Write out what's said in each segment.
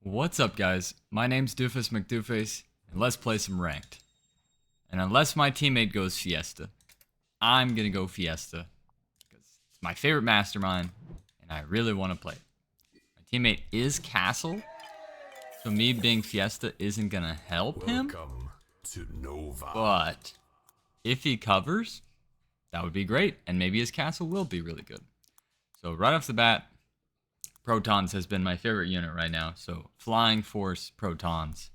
What's up, guys? My name's Doofus Mcdooface, and let's play some ranked. And unless my teammate goes Fiesta, I'm gonna go Fiesta because it's my favorite mastermind, and I really want to play it. My teammate is Castle, so me being Fiesta isn't gonna help him. Welcome to Nova. But if he covers, that would be great, and maybe his Castle will be really good. So right off the bat, Protons has been my favorite unit right now. So Flying Force Protons,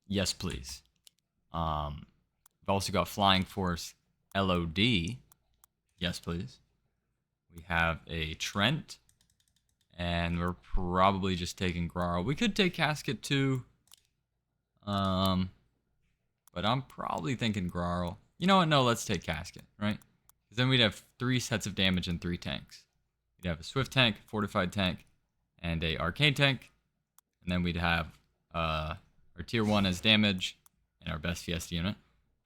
yes please. I've also got Flying Force LOD, yes please. We have a Trent, and we're probably just taking Grarl. We could take Casket too, but I'm probably thinking Grarl. You know what? No, let's take Casket, right? Because then we'd have 3 sets of damage and 3 tanks. We'd have a Swift tank, Fortified tank, and a Arcane tank. And then we'd have our tier 1 as damage and our best Fiesta unit.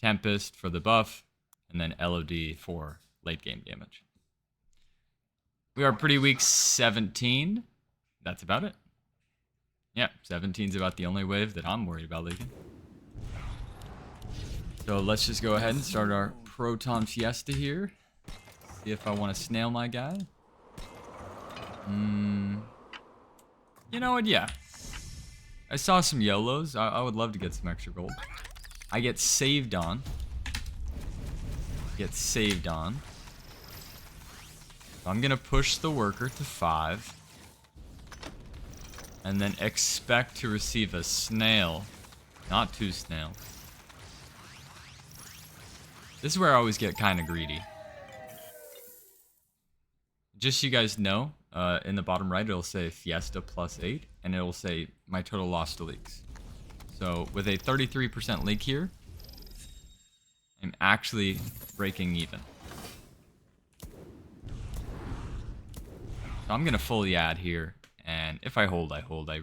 Tempest for the buff, and then LOD for late game damage. We are pretty weak 17. That's about it. Yeah, 17's about the only wave that I'm worried about leaking. So let's just go ahead and start our Proton Fiesta here. See if I want to snail my guy. You know what? Yeah. I saw some YOLOs. I would love to get some extra gold. I get saved on. So I'm going to push the worker to 5. And then expect to receive a snail. Not 2 snails. This is where I always get kind of greedy. Just so you guys know, in the bottom right, it'll say Fiesta +8, and it'll say my total loss to leaks. So with a 33% leak here, I'm actually breaking even. So I'm going to fully add here, and if I hold, I hold. I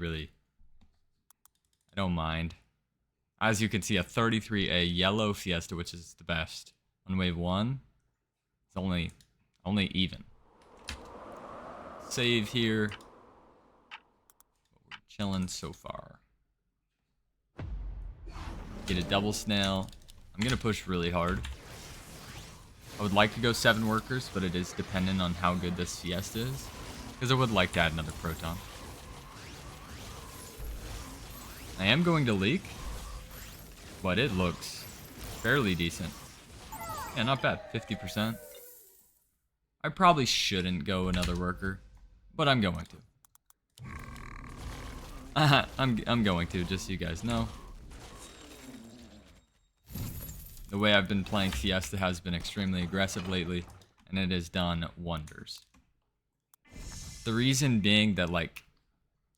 don't mind. As you can see, a 33, a yellow Fiesta, which is the best. On wave 1, it's only even. Save here. We're chilling so far. Get a double snail. I'm gonna push really hard. I would like to go 7 workers, but it is dependent on how good this Fiesta is. Because I would like to add another Proton. I am going to leak, but it looks fairly decent. Yeah, not bad. 50%. I probably shouldn't go another worker, but I'm going to. I'm going to, just so you guys know. The way I've been playing Fiesta has been extremely aggressive lately, and it has done wonders. The reason being that, like,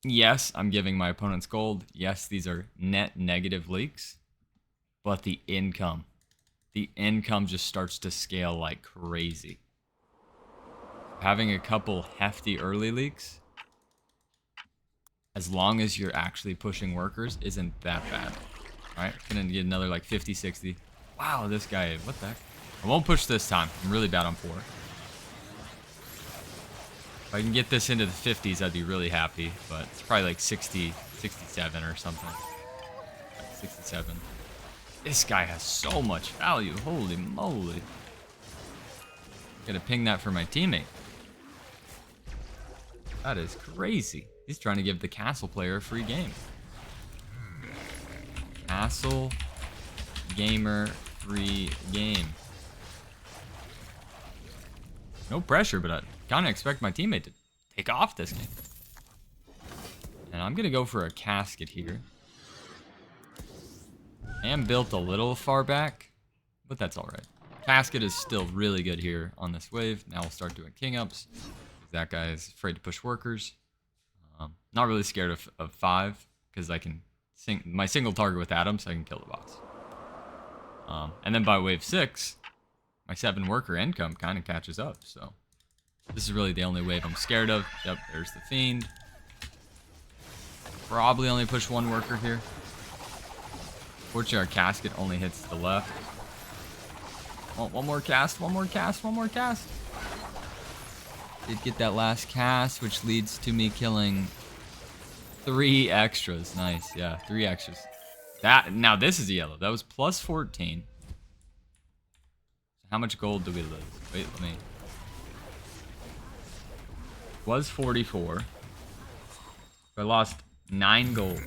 yes, I'm giving my opponents gold. Yes, these are net negative leaks, but the income just starts to scale like crazy. Having a couple hefty early leaks, as long as you're actually pushing workers, isn't that bad. Alright, gonna get another like 50, 60. Wow, this guy, what the heck? I won't push this time. I'm really bad on 4. If I can get this into the 50s, I'd be really happy, but it's probably like 60, 67 or something. 67. This guy has so much value. Holy moly. Gotta ping that for my teammate. That is crazy. He's trying to give the Castle player a free game. Castle gamer free game. No pressure, but I kind of expect my teammate to take off this game. And I'm gonna go for a casket here. I am built a little far back, but that's alright. Casket is still really good here on this wave. Now we'll start doing king ups. That guy is afraid to push workers. Not really scared of 5, because I can my single target with Adam, so I can kill the boss. And then by wave 6, my 7 worker income kind of catches up. So this is really the only wave I'm scared of. Yep, there's the fiend. Probably only push 1 worker here. Fortunately, our casket only hits the left. Oh, one more cast. Did get that last cast, which leads to me killing 3 extras. Nice. Yeah, 3 extras. Now this is a yellow. That was plus 14. How much gold do we lose? Wait, let me. Was 44. I lost 9 gold.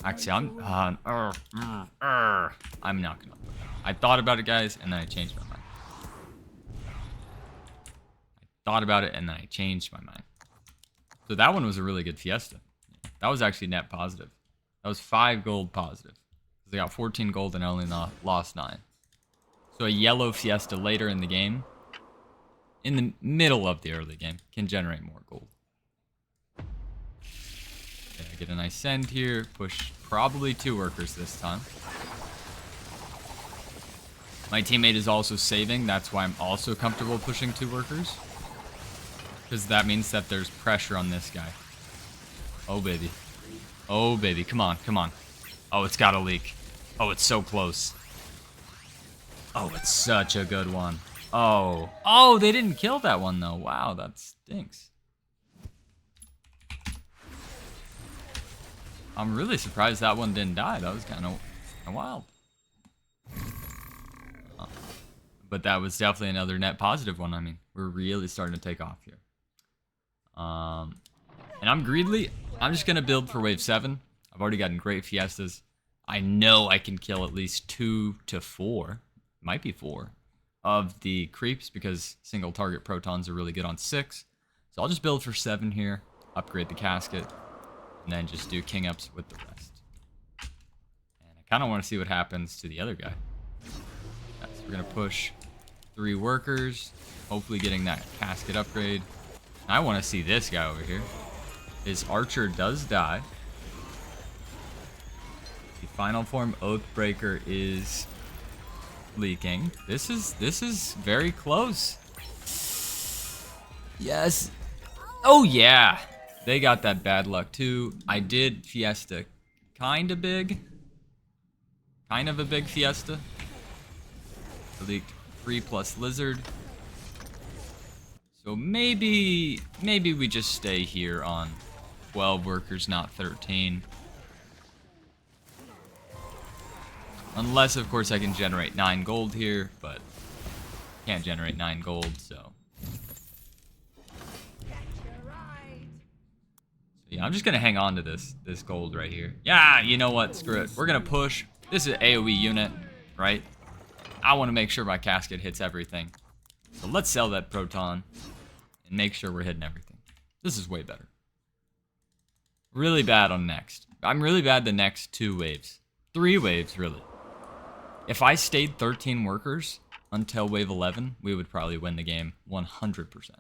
Actually, I'm not gonna. I thought about it, guys, and then I changed my mind. I thought about it, and then I changed my mind. So that one was a really good Fiesta. That was actually net positive. That was 5 gold positive. Because I got 14 gold and I only lost 9. So a yellow Fiesta later in the game, in the middle of the early game, can generate more gold. Okay, I get a nice send here. Push probably 2 workers this time. My teammate is also saving. That's why I'm also comfortable pushing 2 workers. Because that means that there's pressure on this guy. Oh, baby. Oh, baby. Come on. Come on. Oh, it's got to leak. Oh, it's so close. Oh, it's such a good one. Oh. Oh, they didn't kill that one, though. Wow, that stinks. I'm really surprised that one didn't die. That was kind of wild. But that was definitely another net positive one. I mean, we're really starting to take off here. And I'm greedily. I'm just going to build for wave 7. I've already gotten great Fiestas. I know I can kill at least 2 to 4. Might be 4. Of the creeps because single target protons are really good on 6. So I'll just build for 7 here. Upgrade the casket. And then just do king ups with the rest. And I kind of want to see what happens to the other guy. Yeah, so we're going to push 3 workers. Hopefully getting that casket upgrade. I want to see this guy over here. His archer does die. The final form Oathbreaker is leaking. This is very close. Yes. Oh yeah. They got that bad luck too. I did Fiesta kind of big. Kind of a big Fiesta. I leaked 3 plus lizard. So maybe we just stay here on 12 workers, not 13. Unless, of course, I can generate 9 gold here, but can't generate 9 gold, so. Yeah, I'm just gonna hang on to this gold right here. Yeah, you know what? Screw it. We're gonna push. This is an AoE unit, right? I want to make sure my casket hits everything. So let's sell that proton and make sure we're hitting everything. This is way better. Really bad on next. I'm really bad the next 2 waves. 3 waves, really. If I stayed 13 workers until wave 11, we would probably win the game 100%.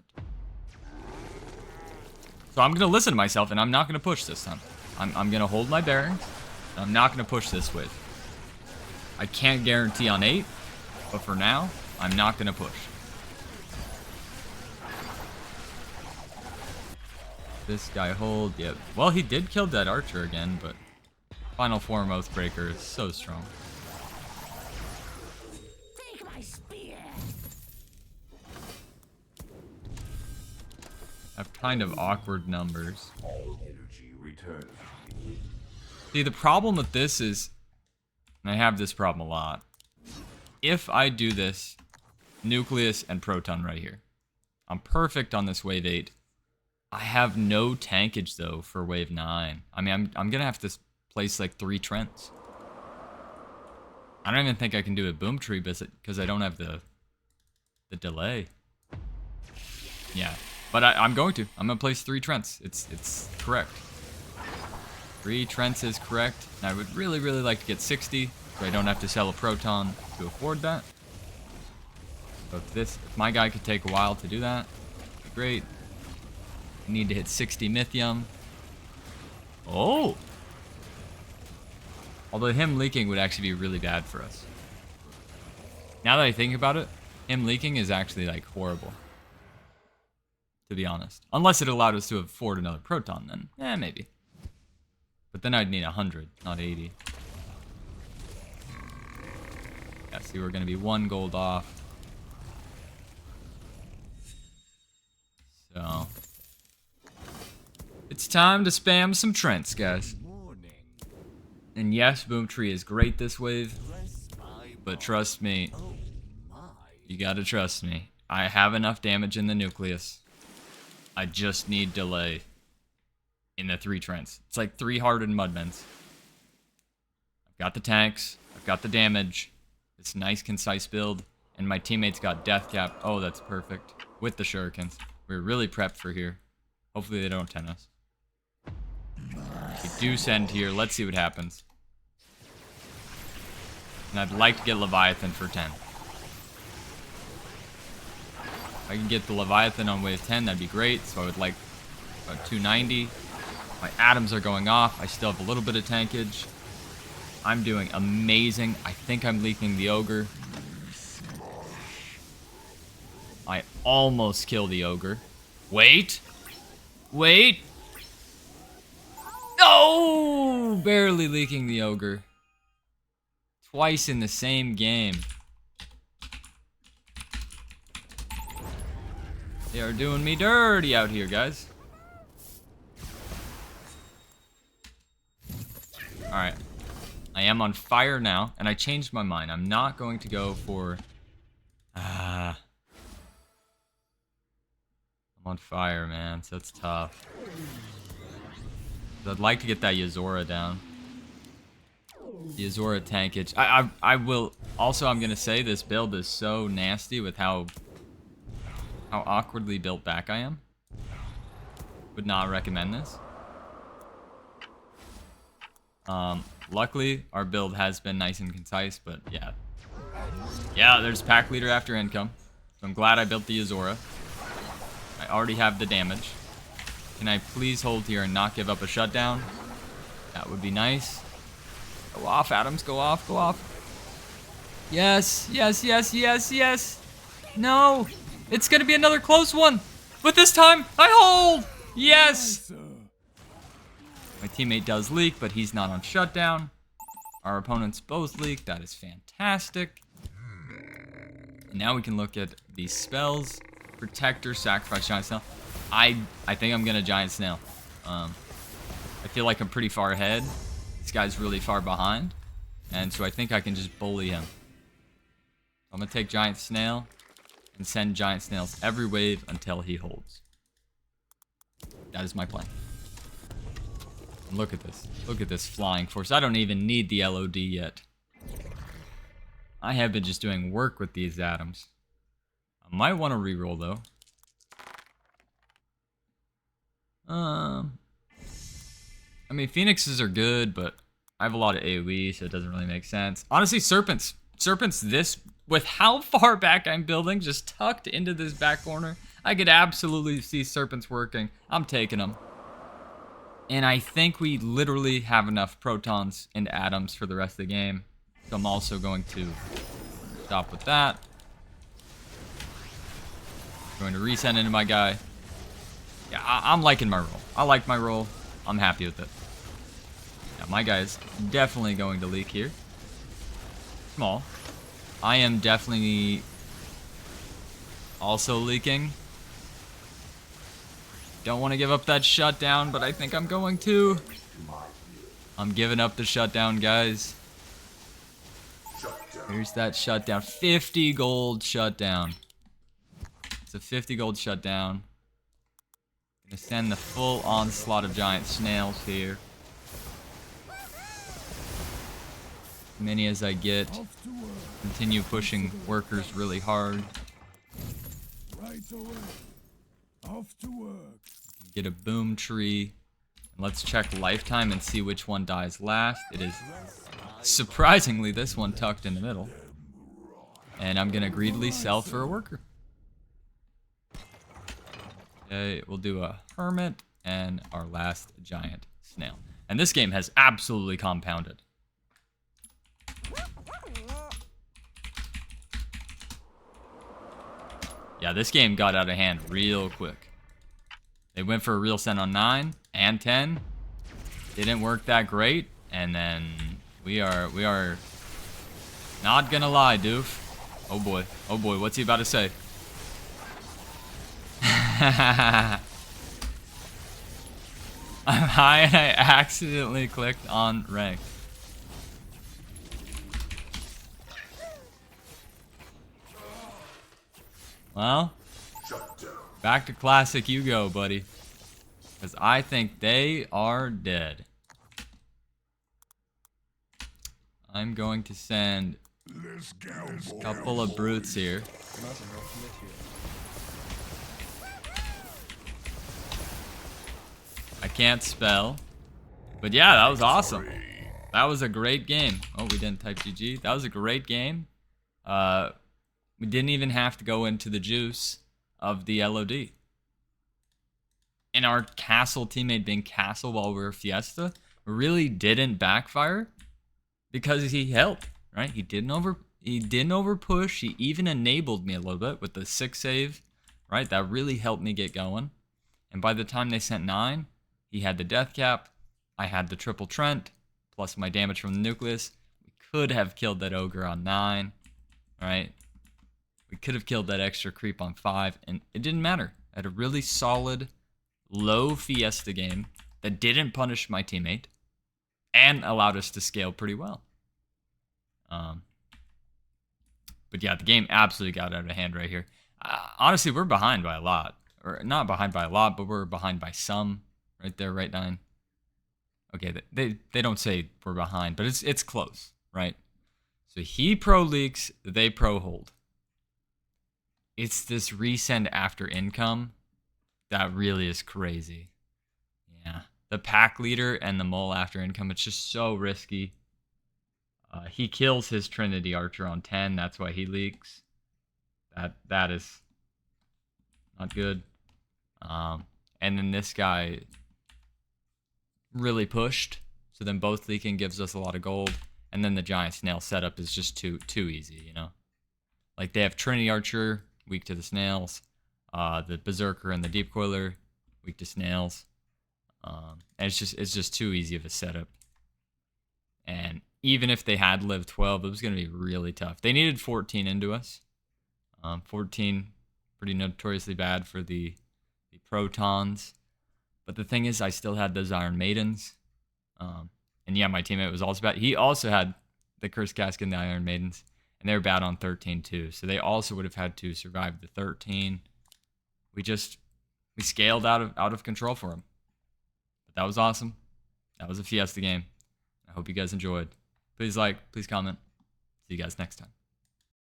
So I'm going to listen to myself, and I'm not going to push this time. I'm going to hold my bearings, and I'm not going to push this wave. I can't guarantee on 8, but for now, I'm not going to push. This guy hold, yep. Well, he did kill that archer again, but final form Oathbreaker is so strong. Take my spear. Have kind of awkward numbers. All energy returns. See, the problem with this is, and I have this problem a lot. If I do this, nucleus and proton right here, I'm perfect on this wave 8. I have no tankage though for wave 9. I mean, I'm gonna have to place like 3 Trents. I don't even think I can do a boom tree because I don't have the delay. Yeah, but I'm going to. I'm gonna place 3 Trents. It's correct. 3 Trents is correct. And I would really like to get 60, so I don't have to sell a proton to afford that. So if my guy could take a while to do that, that'd be great. Need to hit 60 Mythium. Oh! Although him leaking would actually be really bad for us. Now that I think about it, him leaking is actually like horrible. To be honest. Unless it allowed us to afford another proton, then maybe. But then I'd need 100, not 80. Yeah, see, we're gonna be 1 gold off. So It's time to spam some Trents, guys. And yes, Boom Tree is great this wave, but trust me, you gotta trust me. I have enough damage in the nucleus. I just need delay in the 3 Trents. It's like 3 hardened Mudmens. I've got the tanks, I've got the damage, this nice concise build, and my teammates got death cap. Oh, that's perfect. With the shurikens. We're really prepped for here. Hopefully they don't 10 us. We do send here. Let's see what happens. And I'd like to get Leviathan for 10. If I can get the Leviathan on wave 10, that'd be great. So I would like about 290. My atoms are going off. I still have a little bit of tankage. I'm doing amazing. I think I'm leaking the ogre. I almost kill the ogre. Wait. Wait. No! Barely leaking the ogre. Twice in the same game. They are doing me dirty out here, guys. Alright. I am on fire now, and I changed my mind. I'm not going to go for... I'm on fire, man, so it's tough. I'd like to get that Yazora down. The Yazora tankage. I will... Also, I'm going to say this build is so nasty with how awkwardly built back I am. Would not recommend this. Luckily, our build has been nice and concise, but yeah. Yeah, there's pack leader after income. So I'm glad I built the Yazora. I already have the damage. Can I please hold here and not give up a shutdown? That would be nice. Go off, Adams. Go off. Go off. Yes. Yes, yes, yes, yes. No. It's going to be another close one. But this time, I hold. Yes. My teammate does leak, but he's not on shutdown. Our opponents both leak. That is fantastic. And now we can look at these spells. Protector, sacrifice, giant snail. I think I'm going to giant snail. I feel like I'm pretty far ahead. This guy's really far behind. And so I think I can just bully him. I'm going to take giant snail and send giant snails every wave until he holds. That is my plan. And look at this. Look at this flying force. I don't even need the LOD yet. I have been just doing work with these atoms. I might want to reroll though. I mean, phoenixes are good, but I have a lot of AoE, so it doesn't really make sense. Honestly, serpents. Serpents this, with how far back I'm building, just tucked into this back corner, I could absolutely see serpents working. I'm taking them. And I think we literally have enough protons and atoms for the rest of the game. So I'm also going to stop with that. Going to resend into my guy. Yeah, I'm liking my roll. I like my roll. I'm happy with it. Yeah, my guy is definitely going to leak here. Small. I am definitely also leaking. Don't want to give up that shutdown, but I think I'm going to. I'm giving up the shutdown, guys. Here's that shutdown. 50 gold shutdown. It's a 50 gold shutdown. Gonna send the full onslaught of giant snails here. Many as I get. Continue pushing workers really hard. Right away. Off to work. Get a boom tree. And let's check lifetime and see which one dies last. It is surprisingly this one tucked in the middle. And I'm gonna greedily sell for a worker. Okay, we'll do a hermit and our last giant snail. And this game has absolutely compounded. Yeah, this game got out of hand real quick. They went for a real send on 9 and 10. Didn't work that great. And then we are not gonna lie, Doof. Oh boy, what's he about to say? I'm high and I accidentally clicked on rank. Well, back to classic you go, buddy. Because I think they are dead. I'm going to send Let's go, a couple of brutes here. I can't spell. But yeah, that was awesome. That was a great game. Oh, we didn't type GG. That was a great game. We didn't even have to go into the juice of the LOD. And our castle teammate being castle while we were Fiesta really didn't backfire because he helped, right? He didn't over push. He even enabled me a little bit with the 6 save, right? That really helped me get going. And by the time they sent 9, he had the death cap. I had the triple Trent plus my damage from the nucleus. We could have killed that ogre on 9, right? We could have killed that extra creep on 5, and it didn't matter. I had a really solid, low Fiesta game that didn't punish my teammate and allowed us to scale pretty well. But yeah, the game absolutely got out of hand right here. Honestly, we're behind by a lot. Or not behind by a lot, but we're behind by some. Right there, right 9. Okay, they don't say we're behind, but it's close, right? So he pro leaks, they pro hold. It's this resend after income that really is crazy. Yeah. The pack leader and the mole after income, it's just so risky. He kills his Trinity Archer on 10. That's why he leaks. That is not good. And then this guy really pushed. So then both leaking gives us a lot of gold. And then the giant snail setup is just too easy, you know? Like they have Trinity Archer, weak to the snails. The Berserker and the Deep Coiler, weak to snails. And it's just too easy of a setup. And even if they had lived 12, it was going to be really tough. They needed 14 into us. 14, pretty notoriously bad for the protons. But the thing is, I still had those Iron Maidens. And yeah, my teammate was also bad. He also had the Cursed Casket and the Iron Maidens. And they were bad on 13 too. So they also would have had to survive the 13. We scaled out of control for him. But that was awesome. That was a Fiesta game. I hope you guys enjoyed. Please like, please comment. See you guys next time.